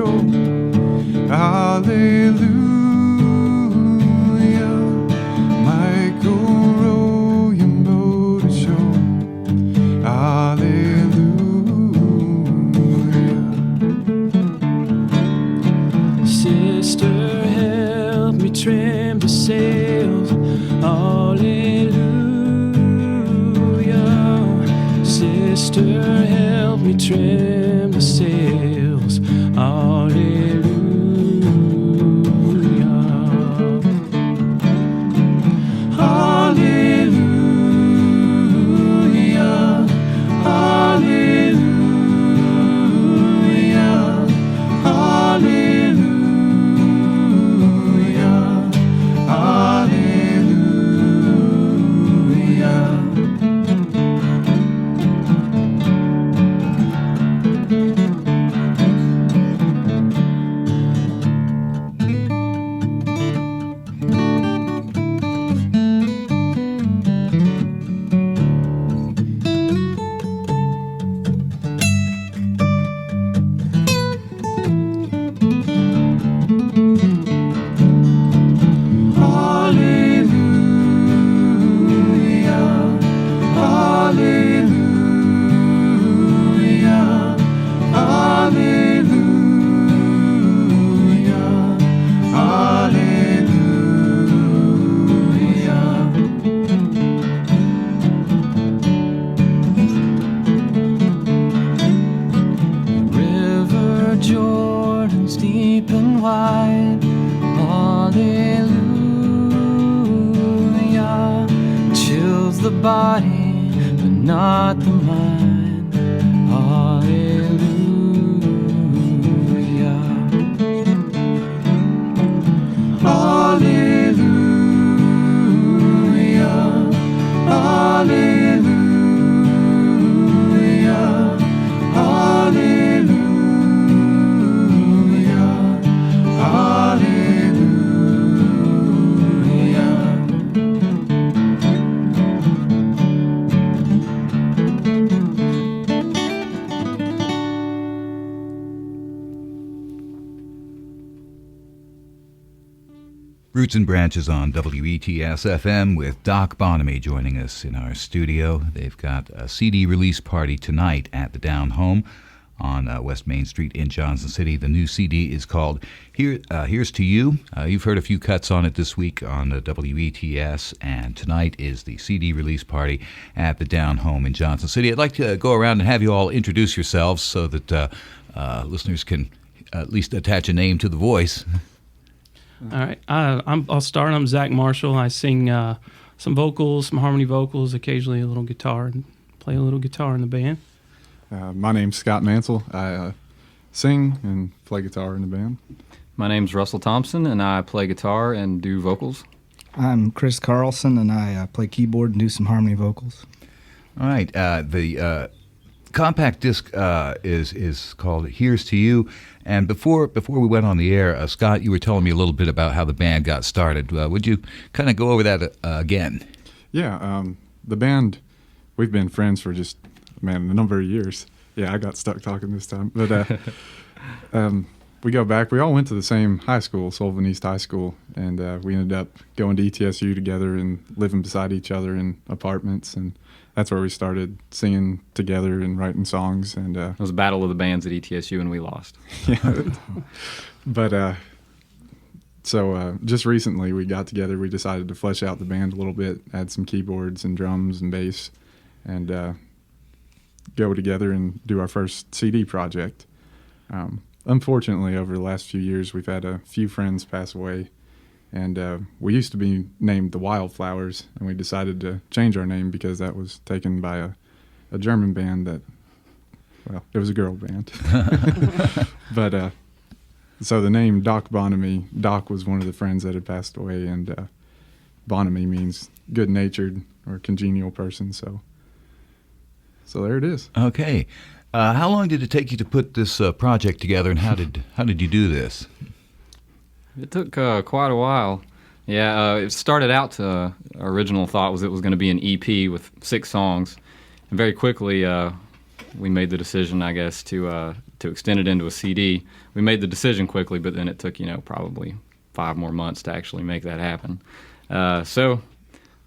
show. Hallelujah. Michael row your boat ashore. Hallelujah. Sister, help me trim the sails. Hallelujah. Sister, help me trim the sails. Hallelujah. Hallelujah. Hallelujah. Hallelujah. Hallelujah. River Jordan's deep and wide. Hallelujah. Chills the body, but not the mind. Hallelujah. Hallelujah. Hallelujah. Hallelujah. Hallelujah. Roots and Branches on WETS FM with Doc Bonhomie joining us in our studio. They've got a CD release party tonight at the Down Home on West Main Street in Johnson City. The new CD is called Here's to You. You've heard a few cuts on it this week on WETS, and tonight is the CD release party at the Down Home in Johnson City. I'd like to go around and have you all introduce yourselves so that listeners can at least attach a name to the voice. All right, I'll start. I'm Zach Marshall. I sing some vocals, some harmony vocals, occasionally a little guitar, and play a little guitar in the band. My name's Scott Mansell. I sing and play guitar in the band. My name's Russell Thompson, and I play guitar and do vocals. I'm Chris Carlson, and I play keyboard and do some harmony vocals. All right. The compact disc is called Here's to You. And before we went on the air, Scott, you were telling me a little bit about how the band got started. Would you kind of go over that again? Yeah, the band, we've been friends for just, a number of years. Yeah, I got stuck talking this time. But we go back. We all went to the same high school, Sullivan East High School, and we ended up going to ETSU together and living beside each other in apartments, and that's where we started singing together and writing songs. And It was a battle of the bands at ETSU, and we lost. Yeah. But so just recently we got together. We decided to flesh out the band a little bit, add some keyboards and drums and bass, and go together and do our first CD project. Unfortunately, over the last few years, we've had a few friends pass away, and we used to be named the Wildflowers, and we decided to change our name because that was taken by a German band that, well, it was a girl band. But so the name Doc Bonhomie, Doc was one of the friends that had passed away, and Bonhomie means good-natured or congenial person, so there it is. Okay. How long did it take you to put this project together, and how did you do this? It took quite a while. Yeah, it started out, our original thought was it was going to be an EP with 6 songs. And very quickly, we made the decision, I guess, to to extend it into a CD. We made the decision quickly, but then it took probably 5 more months to actually make that happen. So,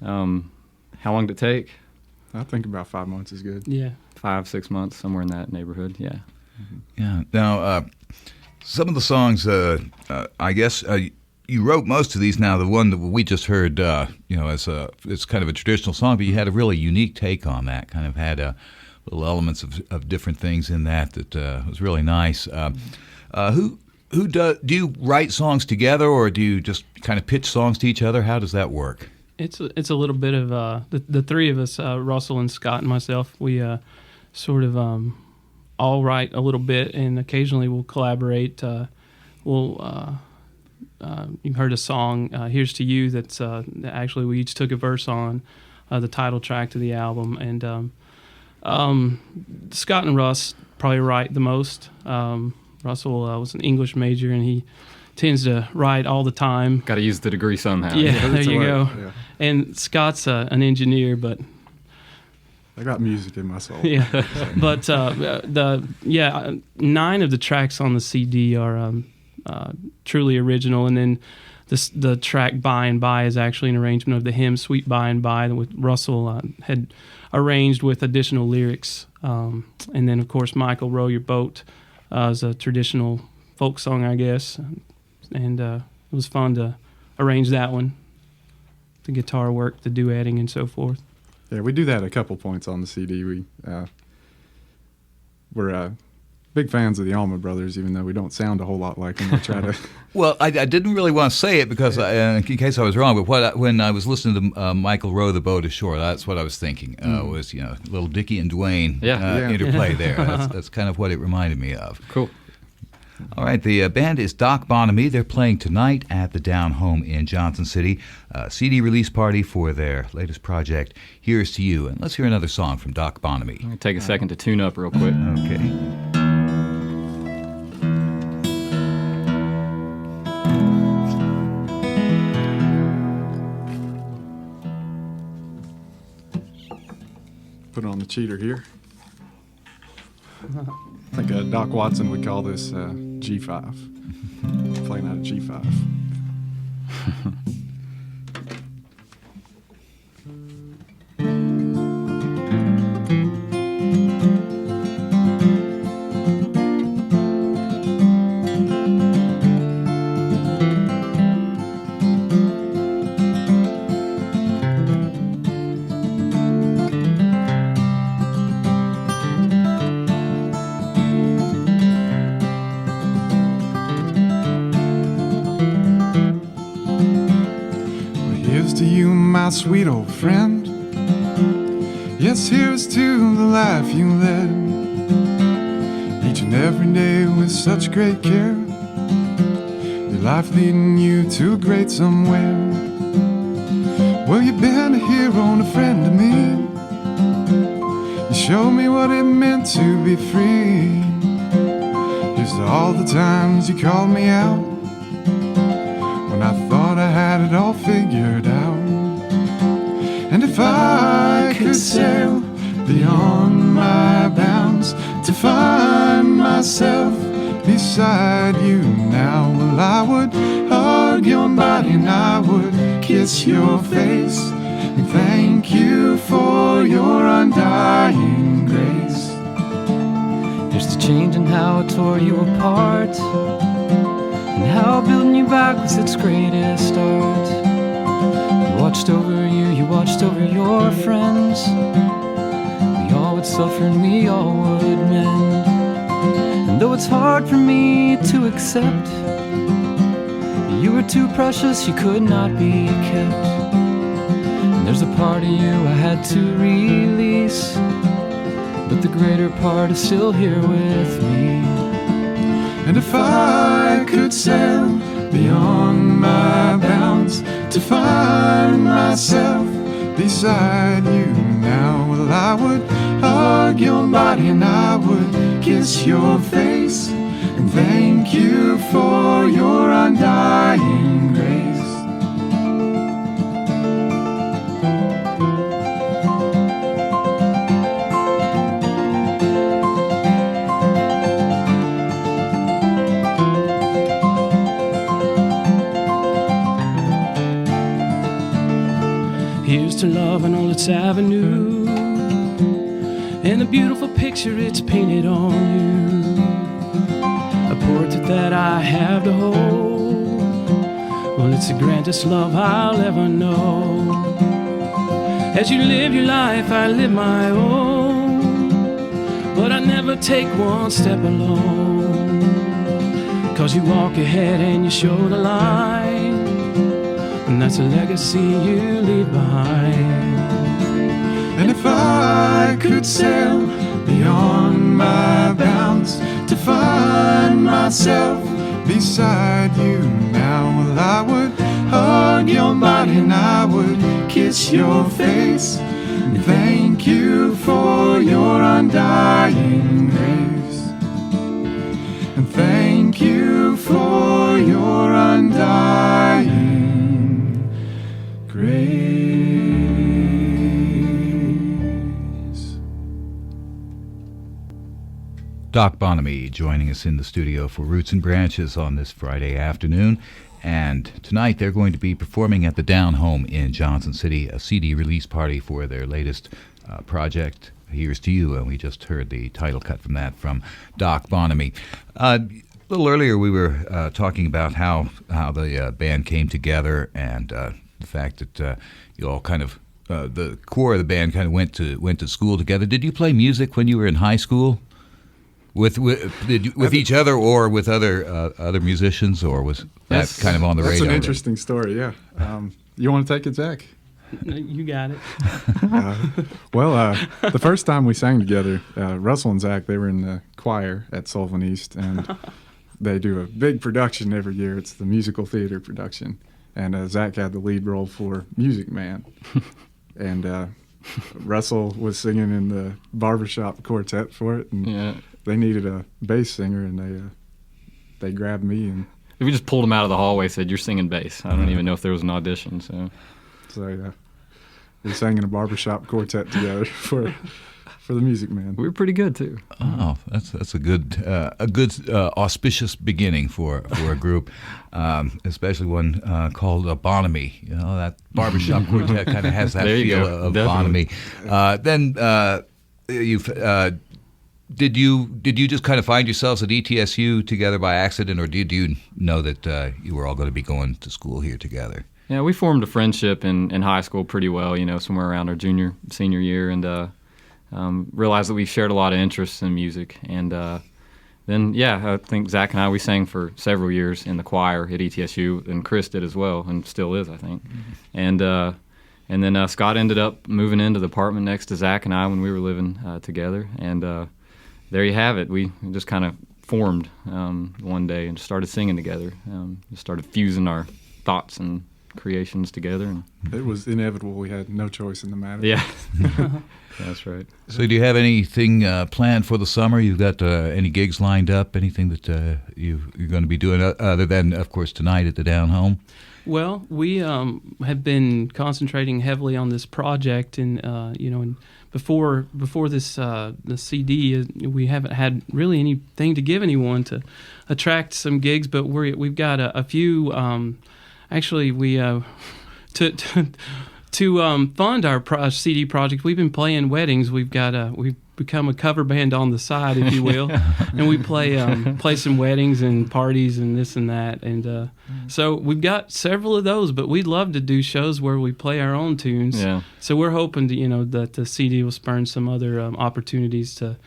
how long did it take? I think about 5 months is good. Yeah. 5-6 months, somewhere in that neighborhood. Yeah. Yeah. Now, some of the songs, I guess you wrote most of these. Now, the one that we just heard, it's kind of a traditional song, but you had a really unique take on that. Kind of had little elements of different things in that was really nice. Do you write songs together, or do you just kind of pitch songs to each other? How does that work? It's a little bit of the three of us, Russell and Scott and myself. We sort of all write a little bit, and occasionally we'll collaborate. You've heard a song, "Here's to You," that's actually we each took a verse on, the title track to the album, and Scott and Russ probably write the most. Russell was an English major, and he tends to write all the time. Got to use the degree somehow. Yeah, there you go. Yeah. And Scott's an engineer, but I got music in my soul. yeah, but 9 of the tracks on the CD are truly original, and then the track "By and By" is actually an arrangement of the hymn "Sweet By and By" that Russell had arranged with additional lyrics, and then of course "Michael, Row Your Boat" is a traditional folk song, I guess, and it was fun to arrange that one, the guitar work, the duetting, and so forth. Yeah, we do that a couple points on the CD. We're big fans of the Allman Brothers, even though we don't sound a whole lot like them. We try to. Well, I didn't really want to say it because, in case I was wrong, but when I was listening to Michael Row the Boat Ashore, that's what I was thinking, was, little Dickie and Dwayne interplay there. That's kind of what it reminded me of. Cool. All right, the band is Doc Bonhomie. They're playing tonight at the Down Home in Johnson City. CD release party for their latest project, Here's to You. And let's hear another song from Doc Bonhomie. Let me take a second to tune up real quick. Okay. Put on the cheater here. I think Doc Watson would call this G5. Playing out of G5. To you, my sweet old friend. Yes, here's to the life you led, each and every day with such great care, your life leading you to a great somewhere. Well, you've been a hero and a friend to me. You showed me what it meant to be free. Here's to all the times you called me out when I thought I had it all figured out. And if I could sail beyond my bounds to find myself beside you now, well, I would hug your body and I would kiss your face and thank you for your undying grace. Here's to changing how I tore you apart, and how building you back was its greatest art. You watched over you, you watched over your friends. We all would suffer and we all would mend. And though it's hard for me to accept, you were too precious, you could not be kept. And there's a part of you I had to release, but the greater part is still here with me. And if I could sail beyond my bounds to find myself beside you now, well, I would hug your body and I would kiss your face and thank you for your undying grace. to love and all its avenue, and the beautiful picture it's painted on you. A portrait that I have to hold, well, it's the grandest love I'll ever know. As you live your life, I live my own, but I never take one step alone. 'Cause you walk ahead and you show the line, and that's a legacy you leave behind. And if I could sail beyond my bounds to find myself beside you now, well, I would hug your body and I would kiss your face and thank you for your undying grace. And thank you for your undying grace. Doc Bonhomie joining us in the studio for Roots and Branches on this Friday afternoon. And tonight they're going to be performing at the Down Home in Johnson City, a CD release party for their latest project, Here's to You. And we just heard the title cut from that from Doc Bonhomie. A little earlier we were talking about how the band came together and the fact that you all kind of, the core of the band kind of went to school together. Did you play music when you were in high school? With each other or with other musicians, or was that kind of on the radar? That's an interesting story, yeah. You want to take it, Zach? You got it. The first time we sang together, Russell and Zach, they were in the choir at Sullivan East, and they do a big production every year. It's the musical theater production, and Zach had the lead role for Music Man, and Russell was singing in the barbershop quartet for it, and Yeah. they needed a bass singer, and they grabbed me, and We just pulled him out of the hallway, said, "You're singing bass." I don't even know if there was an audition. So we sang in a barbershop quartet together for the Music Man. we were pretty good too. Oh, that's a good auspicious beginning for a group, especially one called Bonhomie. You know, that barbershop quartet kind of has that There you feel go. of Definitely. Bonhomie. Did you just kind of find yourselves at ETSU together by accident, or did you know that you were all going to be going to school here together? Yeah, we formed a friendship in high school pretty well. You know, somewhere around our senior year, and realized that we shared a lot of interests in music. And then, I think Zach and we sang for several years in the choir at ETSU, and Chris did as well, and still is, I think. Mm-hmm. And then Scott ended up moving into the apartment next to Zach and I when we were living together. And there you have it. We just kind of formed one day and just started singing together. Just started fusing our thoughts and creations together. And It was inevitable. We had no choice in the matter. yeah, that's right. So do you have anything planned for the summer? You've got any gigs lined up? Anything that you're going to be doing other than, of course, tonight at the Down Home? Well, we have been concentrating heavily on this project, and and before this the CD, we haven't had really anything to give anyone to attract some gigs, but we've got a few. Actually, we to fund our CD project, we've been playing weddings. We've become a cover band on the side, if you will, and we play some weddings and parties and this and that. And so we've got several of those, but we'd love to do shows where we play our own tunes. Yeah. So we're hoping to, that the CD will spurn some other opportunities to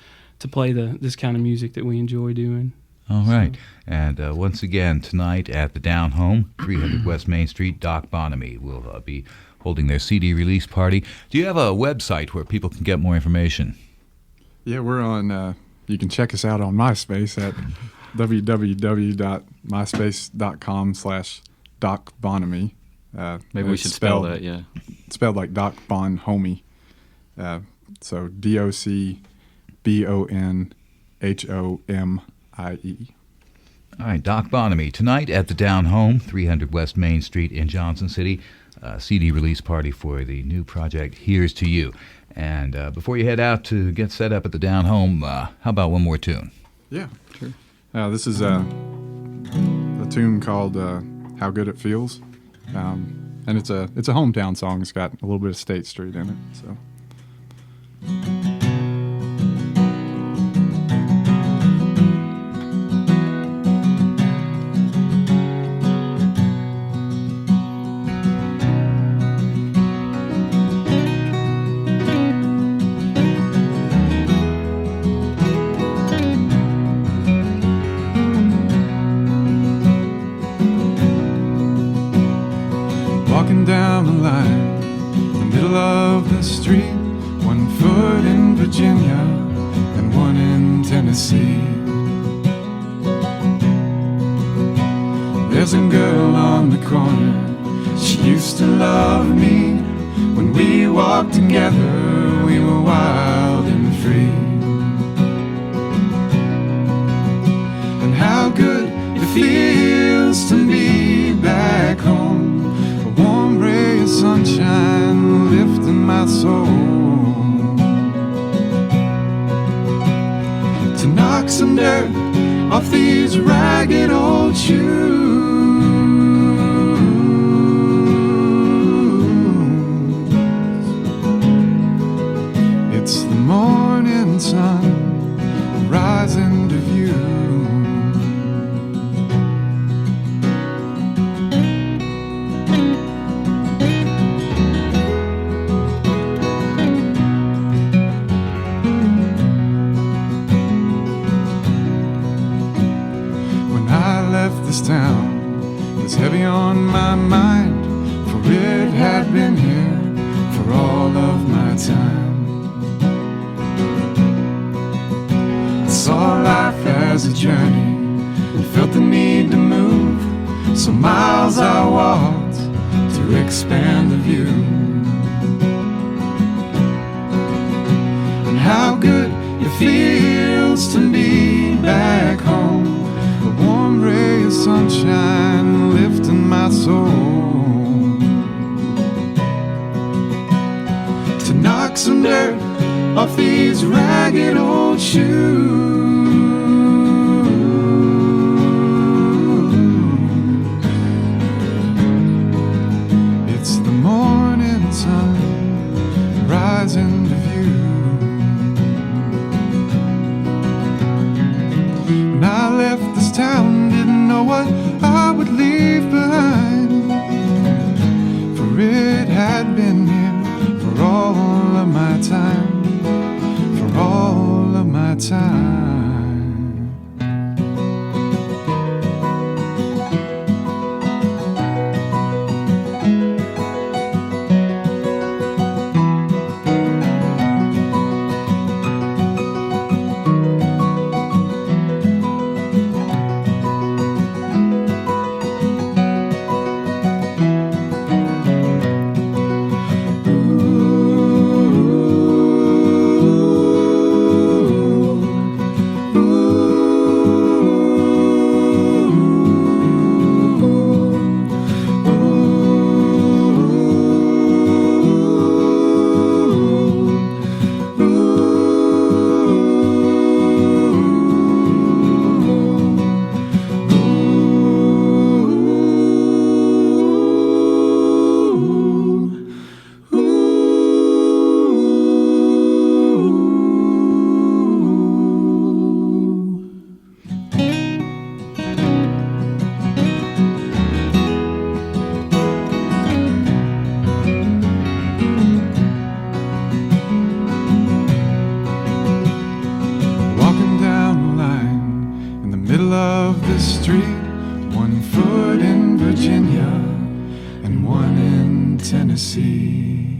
play this kind of music that we enjoy doing. All right. And once again, tonight at the Down Home, 300 West Main Street, Doc Bonhomie will be holding their CD release party. Do you have a website where people can get more information? Yeah, we're on, you can check us out on MySpace at www.myspace.com/DocBonhomie. Maybe we should spell that, yeah. It's spelled like Doc Bonhomie. So DocBonhomie. All right, Doc Bonhomie, tonight at the Down Home, 300 West Main Street in Johnson City, CD release party for the new project, Here's to You. And before you head out to get set up at the Down Home, how about one more tune? Yeah, sure. This is a tune called How Good It Feels. And it's a hometown song. It's got a little bit of State Street in it. So. Walking down the line, the middle of the street, 1 foot in Virginia and 1 in Tennessee. There's a girl on the corner, she used to love me. When we walked together, we were wild and free. And how good it feels to be back home. Warm ray of sunshine lifting my soul. To knock some dirt off these ragged old shoes. It's the morning sun rising to view. This town was heavy on my mind, for it had been here for all of my time. I saw life as a journey and felt the need to move, so miles I walked to expand the view. And how good it feels to be back home. A warm ray of sunshine lifting my soul. To knock some dirt off these ragged old shoes. It's the morning sun rising to view. When I left this town, didn't know what I would leave behind, for it had been here for all of my time, for all of my time. Street, 1 foot in Virginia and 1 in Tennessee.